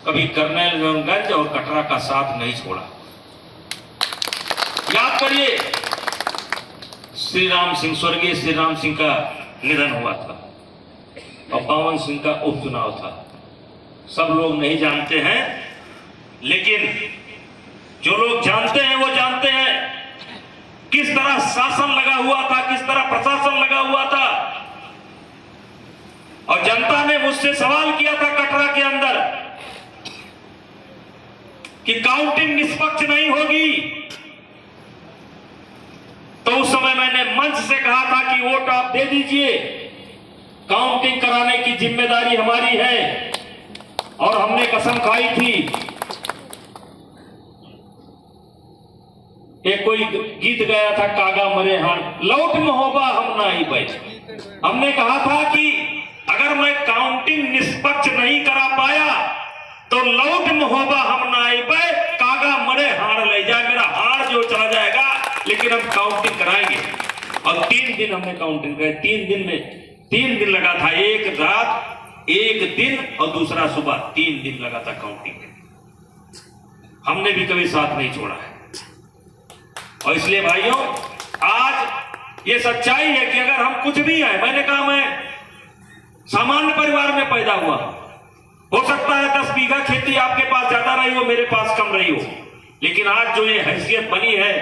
कभी कर्नलगंज और कटरा का साथ नहीं छोड़ा। याद करिए, श्री राम सिंह, स्वर्गीय श्री राम सिंह का निधन हुआ था और पावन सिंह का उपचुनाव था। सब लोग नहीं जानते हैं, लेकिन जो लोग जानते हैं वो जानते हैं किस तरह शासन लगा हुआ था, किस तरह प्रशासन लगा हुआ था। और जनता ने मुझसे सवाल किया था कटरा के अंदर कि काउंटिंग निष्पक्ष नहीं होगी, तो उस समय मैंने मंच से कहा था कि वोट आप दे दीजिए, काउंटिंग कराने की जिम्मेदारी हमारी है। और हमने कसम खाई थी। एक कोई गीत गया था, कागा मरे हाण लौट महोबा हम ना ही बैठ। हमने कहा था कि अगर मैं काउंटिंग निष्पक्ष नहीं करा पाया तो लौट महोबा हम ना ही बैठ, कागा मरे हाड़ ले जाए, मेरा हाड़ जो चला जाएगा, लेकिन हम काउंटिंग कराएंगे। और 3 दिन हमने काउंटिंग कराई। 3 दिन में 3 दिन लगा था, एक रात, एक दिन और दूसरा सुबह, 3 दिन लगा था काउंटिंग में। हमने भी कभी साथ नहीं छोड़ा है। और इसलिए भाइयों, आज ये सच्चाई है कि अगर हम कुछ भी है, मैंने कहा मैं सामान्य परिवार में पैदा हुआ, हो सकता है 10 बीघा खेती आपके पास ज्यादा रही हो, मेरे पास कम रही हो, लेकिन आज जो ये हैसियत बनी है,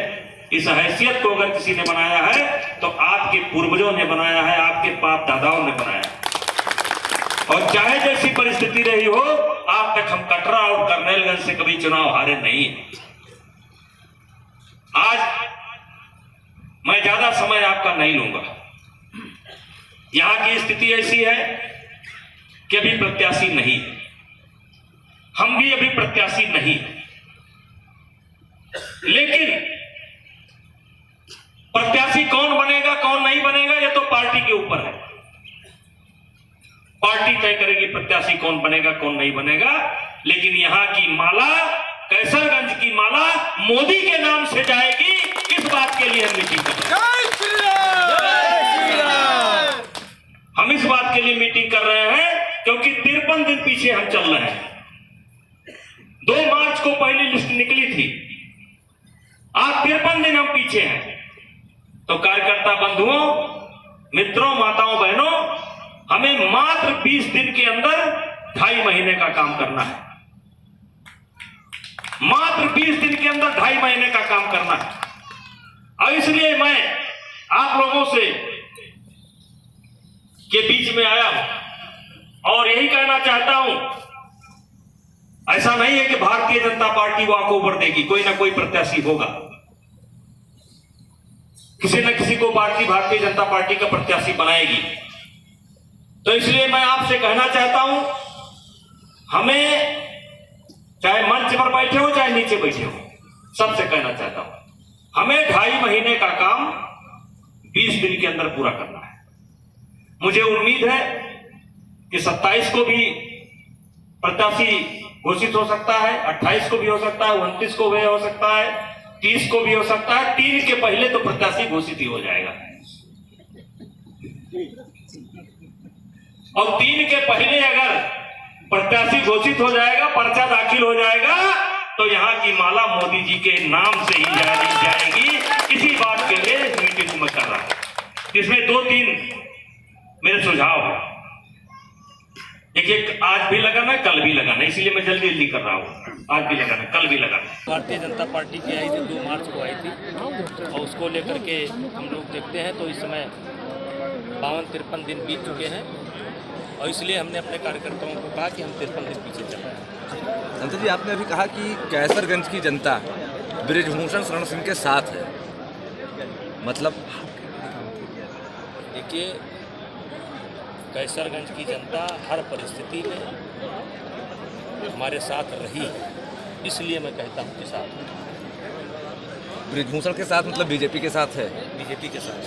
इस हैसियत को अगर किसी ने बनाया है तो आपके पूर्वजों ने बनाया है, आपके बाप दादाओं ने बनाया है। और चाहे जैसी परिस्थिति रही हो, आज तक हम कटरा और कर्नलगंज से कभी चुनाव हारे नहीं है। आज मैं ज्यादा समय आपका नहीं लूंगा। यहां की स्थिति ऐसी है कि अभी प्रत्याशी नहीं, हम भी अभी प्रत्याशी नहीं, लेकिन प्रत्याशी कौन बनेगा कौन नहीं बनेगा ये तो पार्टी के ऊपर है। पार्टी तय करेगी प्रत्याशी कौन बनेगा कौन नहीं बनेगा। लेकिन यहां की माला, कैसरगंज की माला मोदी के नाम से जाएगी, इस बात के लिए हम मीटिंग कर रहे हैं। हम इस बात के लिए मीटिंग कर रहे हैं क्योंकि 53 दिन पीछे हम चल रहे हैं। 2 मार्च को पहली लिस्ट निकली थी, आज 53 दिन हम पीछे हैं। तो कार्यकर्ता बंधुओं, मित्रों, माताओं, बहनों, हमें मात्र 20 दिन के अंदर 2.5 महीने का काम करना है। मात्र 20 दिन के अंदर 2.5 महीने का काम करना है। और इसलिए मैं आप लोगों से के बीच में आया हूं और यही कहना चाहता हूं, ऐसा नहीं है कि Bharatiya Janata party walk over देगी, कोई ना कोई प्रत्याशी होगा, किसी न किसी को पार्टी भारतीय जनता पार्टी का प्रत्याशी बनाएगी। तो इसलिए मैं आपसे कहना चाहता हूं, हमें चाहे मंच पर बैठे हो चाहे नीचे बैठे हो, सबसे कहना चाहता हूं, हमें 2.5 महीने का काम 20 दिन के अंदर पूरा करना है। मुझे उम्मीद है कि 27 को भी प्रत्याशी घोषित हो सकता है, 28 को भी हो सकता है, 29 को भी हो सकता है, 30 को भी हो सकता है। 3 के पहले तो प्रत्याशी घोषित ही हो जाएगा। और 3 के पहले अगर प्रत्याशी घोषित हो जाएगा, पर्चा दाखिल हो जाएगा, तो यहां की माला मोदी जी के नाम से ही जाएगी। इसी बात के लिए इस मीटिंग को मैं कर रहा हूं। इसमें 2-3 मेरे सुझाव है। एक आज भी लगाना है, कल भी लगाना है, इसीलिए मैं जल्दी जल्दी कर रहा हूँ। आज भी लगाना, कल भी लगाना। भारतीय जनता पार्टी की आई थी, 2 मार्च को आई थी, और उसको लेकर के हम लोग देखते हैं तो इस समय 52-53 दिन बीत चुके हैं। और इसलिए हमने अपने कार्यकर्ताओं को कहा कि हम 53 दिन पीछे चल रहे हैं। संत जी, आपने अभी कहा कि कैसरगंज की जनता बृजभूषण शरण सिंह के साथ है, मतलब देखिए, कैसरगंज की जनता हर परिस्थिति में हमारे साथ रही है, इसलिए मैं कहता हूँ कि साथ है। बृजभूषण के साथ मतलब बीजेपी के साथ है? बीजेपी के साथ।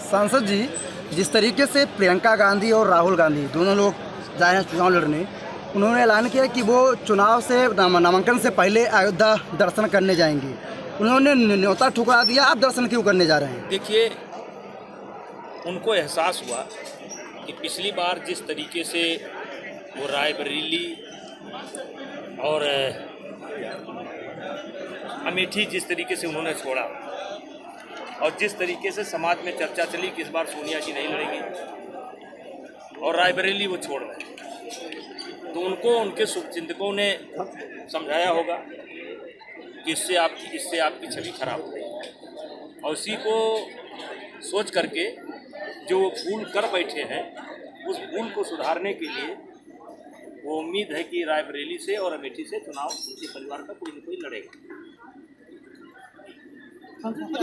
सांसद जी, जिस तरीके से प्रियंका गांधी और राहुल गांधी दोनों लोग जाए हैं चुनाव लड़ने, उन्होंने ऐलान किया कि वो चुनाव से नामांकन से पहले अयोध्या दर्शन करने जाएंगे। उन्होंने न्योता ठुकरा दिया, आप दर्शन क्यों करने जा रहे हैं? देखिए, उनको एहसास हुआ कि पिछली बार जिस तरीके से वो रायबरेली और अमेठी जिस तरीके से उन्होंने छोड़ा और जिस तरीके से समाज में चर्चा चली कि इस बार सोनिया जी नहीं लड़ेंगी और रायबरेली वो छोड़ रहे, तो उनको उनके शुभचिंतकों ने समझाया होगा कि इससे आपकी छवि खराब हो गई, और उसी को सोच करके जो वो भूल कर बैठे हैं उस भूल को सुधारने के लिए वो उम्मीद है कि रायबरेली से और अमेठी से चुनाव उनके परिवार का कोई न कोई लड़ेगा।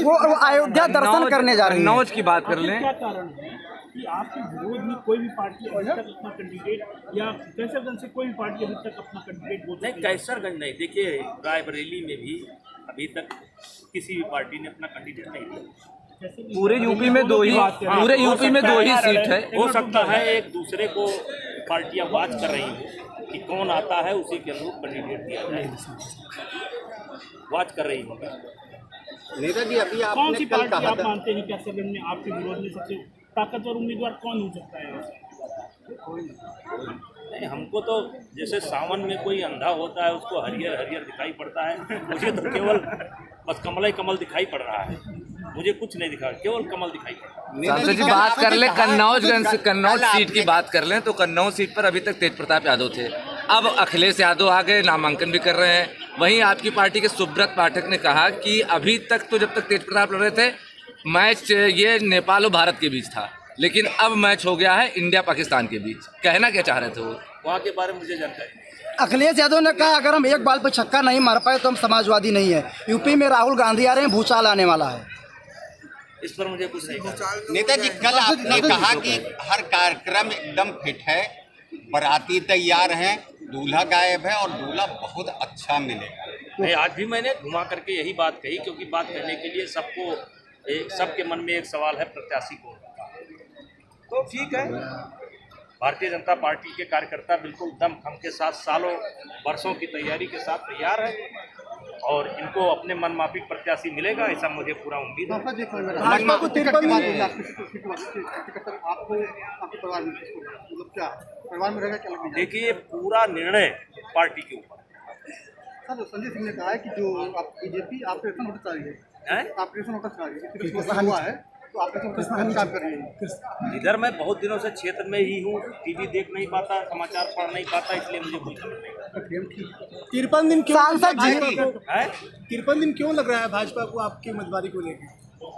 वो अयोध्या दर्शन करने जा रहे हैं। कन्नौज की बात कर लें, क्या कारण है कि आपके विरोध में कोई भी पार्टी अभी तक अपना कैंडिडेट या कैसरगंज से कोई भी पार्टी अभी तक अपना कैंडिडेट वोट नहीं, कैसरगंज नहीं, देखिए रायबरेली में भी अभी तक किसी भी पार्टी ने अपना कैंडिडेट नहीं दिया। पूरे यूपी में दो ही सीट है। हो सकता है एक दूसरे को पार्टियां बात कर रही हो कि कौन आता है उसी के अनुरूप कैंडिडेट दिया जाए, बात कर रही होगी। नेता जी अभी कौन आपने सी कल पार्टी कहा आप था, मानते हैं कैसरगंज में आपके विरोध में सबसे ताकतवर उम्मीदवार कौन हो सकता है वैसे? नहीं, हमको तो जैसे सावन में कोई अंधा होता है उसको हरियर हरियर दिखाई पड़ता है, मुझे तो केवल बस कमल ही कमल दिखाई पड़ रहा है, मुझे कुछ नहीं दिखा, केवल कमल दिखाई पड़ रहा है। सांसद जी बात कर लें कन्नौज सीट की बात कर लें तो कन्नौज सीट पर अभी तक तेज प्रताप यादव थे, अब अखिलेश यादव आ गए, नामांकन भी कर रहे हैं। वहीं आपकी पार्टी के सुब्रत पाठक ने कहा कि अभी तक तो जब तक तेज प्रताप लड़ रहे थे मैच ये नेपाल और भारत के बीच था, लेकिन अब मैच हो गया है इंडिया पाकिस्तान के बीच। कहना क्या चाह रहे थे वो? वहाँ के बारे में मुझे जानकारी नहीं। अखिलेश यादव ने कहा अगर हम एक बाल पर छक्का नहीं मार पाए तो हम समाजवादी नहीं है। यूपी में राहुल गांधी आ रहे हैं, भूचाल आने वाला है। इस पर मुझे कुछ नहीं पता। नेताजी कल आपने कहा कि हर कार्यक्रम एकदम फिट है, बाराती तैयार हैं, दूल्हा गायब है और दूल्हा बहुत अच्छा मिलेगा। नहीं, आज भी मैंने घुमा करके यही बात कही, क्योंकि बात कहने के लिए सबके मन में एक सवाल है, प्रत्याशी कौन होगा। तो ठीक है, भारतीय जनता पार्टी के कार्यकर्ता बिल्कुल दम खम के साथ सालों वर्षों की तैयारी के साथ तैयार है और इनको अपने मनमाफिक प्रत्याशी मिलेगा, ऐसा मुझे पूरा उम्मीद है। भाजपा को 53 देखिए, ये पूरा निर्णय पार्टी के ऊपर संजय सिंह ने कहा है कि जो आप बीजेपी ऑपरेशन नोटिस आ रही है, है। ऑपरेशन नोटिस आ रही है, हुआ है तो ऑपरेशन नोटिस काम कर रही है। इधर मैं बहुत दिनों से क्षेत्र में ही हूँ, टीवी देख नहीं पाता, समाचार पढ़ नहीं पाता, इसलिए मुझे कोई खबर नहीं। 53 दिन क्यों सांसद जी है 53 दिन क्यों लग रहा है भाजपा को आपकी उम्मीदवारी को लेकर?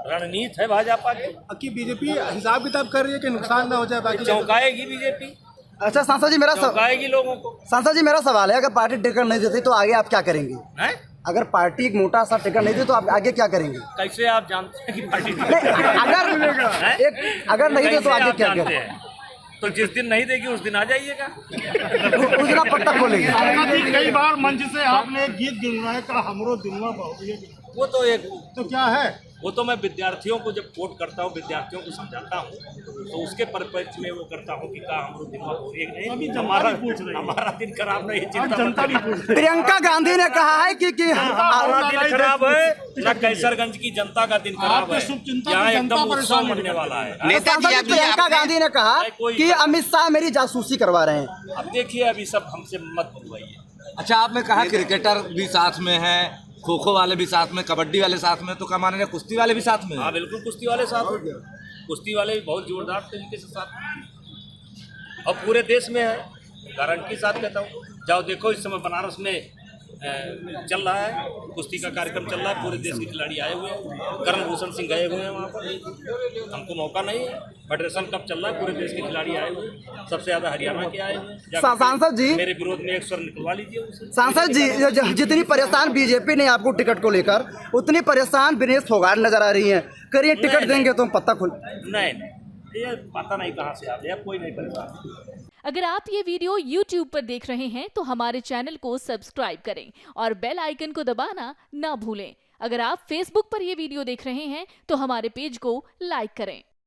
रणनीति है भाजपा की, कि बीजेपी हिसाब किताब कर रही है कि नुकसान ना हो जाए बाकी। चौंकाएगी बीजेपी, अच्छा सांसद जी चौंकाएगी लोगों को। सांसद जी मेरा सवाल है, अगर पार्टी टिकट नहीं देती तो आगे आप क्या करेंगे? हैं? अगर पार्टी एक मोटा सा टिकट नहीं दी तो आप आगे क्या करेंगे? कैसे आप जानते हैं कि पार्टी अगर नहीं दे तो कैसे आगे आप क्या जानते करेंगे? हैं? तो जिस दिन नहीं देगी उस दिन आ जाइएगा। उस दिन आप पट्टा खोलेंगे। कई बार मंच से आपने एक गीत गुनगुनाया का हमरो दिलवा बहुत, वो तो एक तो क्या है? वो तो मैं विद्यार्थियों को जब कोट करता हूँ, विद्यार्थियों को समझाता हूँ, तो उसके परिप्रेक्ष्य में वो करता हूँ कि का हम लोग दिमाग हो एक नहीं, हमारा दिन खराब नहीं, चिंता जनता भी पूछ रही प्रियंका गांधी ने कहा है कि हमारा दिन खराब है ना, कैसरगंज की जनता का दिन खराब है, यहाँ एकदम उत्सव मनने वाला है। सांसद जी प्रियंका गांधी ने कहा कि अमित शाह मेरी जासूसी करवा रहे हैं। अब देखिए, अभी सब हमसे मत बुलवाइए। अच्छा, आपने कहा क्रिकेटर भी साथ में है, खो खो वाले भी साथ में, कबड्डी वाले साथ में, तो क्या मानेंगे कुश्ती वाले भी साथ में? हाँ बिल्कुल, कुश्ती वाले साथ हो गया, कुश्ती वाले भी बहुत जोरदार तरीके से साथ में और पूरे देश में है, गारंटी साथ कहता हूँ। जाओ देखो, इस समय बनारस में चल रहा है, कुश्ती का कार्यक्रम चल रहा है, पूरे देश के खिलाड़ी आए हुए हैं, करण भूषण सिंह गए हुए हैं वहाँ पर, हमको मौका नहीं है। फेडरेशन कप चल रहा है, पूरे देश के खिलाड़ी आए हुए हैं, सबसे ज़्यादा हरियाणा के आए हुए हैं। सांसद जी मेरे विरोध में एक स्वर निकलवा लीजिए उनसे। सांसद जी जितनी परेशान बीजेपी ने आपको टिकट को लेकर, उतनी परेशान विनेश फोगाट नजर आ रही हैं। करिए टिकट देंगे तो हम पत्ता खुल नहीं, ये पता नहीं कहाँ से आ गया, कोई नहीं परेशान। अगर आप ये वीडियो YouTube पर देख रहे हैं तो हमारे चैनल को सब्सक्राइब करें और बेल आइकन को दबाना ना भूलें। अगर आप Facebook पर ये वीडियो देख रहे हैं तो हमारे पेज को लाइक करें।